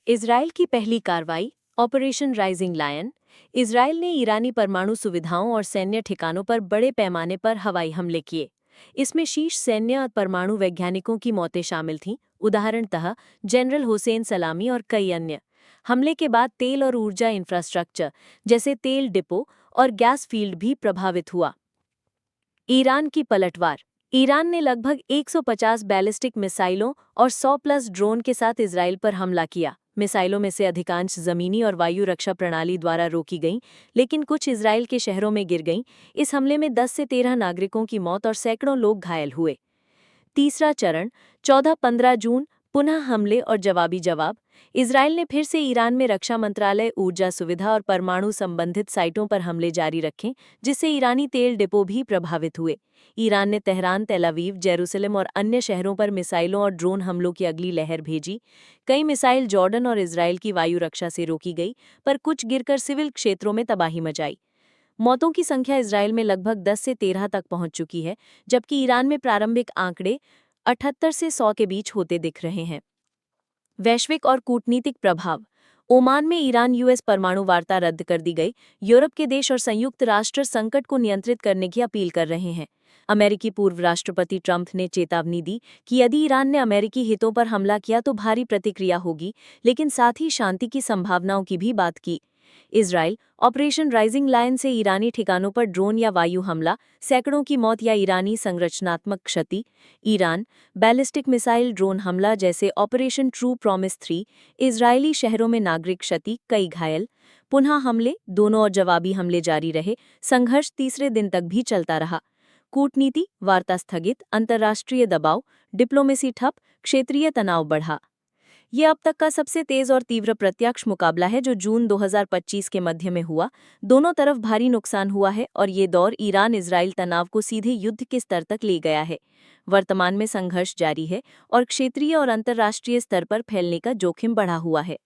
Israel की पहली कार्रवाई ऑपरेशन राइजिंग लायन। इजरायल ने ईरानी परमाणु सुविधाओं और सैन्य ठिकानों पर बड़े पैमाने पर हवाई हमले किए। इसमें शीर्ष सैन्य और परमाणु वैज्ञानिकों की मौतें शामिल थीं, उदाहरणतः जनरल हुसैन सलामी और कई अन्य। हमले के बाद तेल और ऊर्जा इंफ्रास्ट्रक्चर जैसे तेल डिपो और गैस फील्ड भी प्रभावित हुआ। ईरान की पलटवार। ईरान ने लगभग 150 बैलिस्टिक मिसाइलों और 100 प्लस ड्रोन के साथ इजरायल पर हमला किया। मिसाइलों में से अधिकांश जमीनी और वायु रक्षा प्रणाली द्वारा रोकी गईं, लेकिन कुछ इजरायल के शहरों में गिर गईं। इस हमले में 10 से 13 नागरिकों की मौत और सैकड़ों लोग घायल हुए। तीसरा चरण 14-15 जून, पुनः हमले और जवाबी जवाब। इजरायल ने फिर से ईरान में रक्षा मंत्रालय, ऊर्जा सुविधा और परमाणु संबंधित साइटों पर हमले जारी रखे, जिससे ईरानी तेल डिपो भी प्रभावित हुए। ईरान ने तेहरान, तेल अवीव, जेरूसलम और अन्य शहरों पर मिसाइलों और ड्रोन हमलों की अगली लहर भेजी। कई मिसाइल जॉर्डन और इजरायल की वायु रक्षा से रोकी गई, पर कुछ गिरकर सिविल क्षेत्रों में तबाही मचाई। मौतों की संख्या इजरायल में लगभग 10 से 13 तक पहुंच चुकी है, जबकि ईरान में प्रारंभिक आंकड़े 78 से 100 के बीच होते दिख रहे हैं। वैश्विक और कूटनीतिक प्रभाव। ओमान में ईरान यूएस परमाणु वार्ता रद्द कर दी गई। यूरोप के देश और संयुक्त राष्ट्र संकट को नियंत्रित करने की अपील कर रहे हैं। अमेरिकी पूर्व राष्ट्रपति ट्रंप ने चेतावनी दी कि यदि ईरान ने अमेरिकी हितों पर हमला किया तो भारी प्रतिक्रिया होगी, लेकिन साथ ही शांति की संभावनाओं की भी बात की। इजराइल ऑपरेशन राइजिंग लायन से ईरानी ठिकानों पर ड्रोन या वायु हमला, सैकड़ों की मौत या ईरानी संरचनात्मक क्षति। ईरान बैलिस्टिक मिसाइल ड्रोन हमला जैसे ऑपरेशन ट्रू प्रॉमिस 3, इजरायली शहरों में नागरिक क्षति, कई घायल। पुनः हमले, दोनों और जवाबी हमले जारी रहे। संघर्ष तीसरे दिन तक भी चलता रहा। कूटनीति, वार्ता स्थगित, अंतर्राष्ट्रीय दबाव, डिप्लोमेसी ठप, क्षेत्रीय तनाव बढ़ा। ये अब तक का सबसे तेज और तीव्र प्रत्यक्ष मुकाबला है जो जून 2025 के मध्य में हुआ। दोनों तरफ भारी नुकसान हुआ है और ये दौर ईरान इजराइल तनाव को सीधे युद्ध के स्तर तक ले गया है। वर्तमान में संघर्ष जारी है और क्षेत्रीय और अंतर्राष्ट्रीय स्तर पर फैलने का जोखिम बढ़ा हुआ है।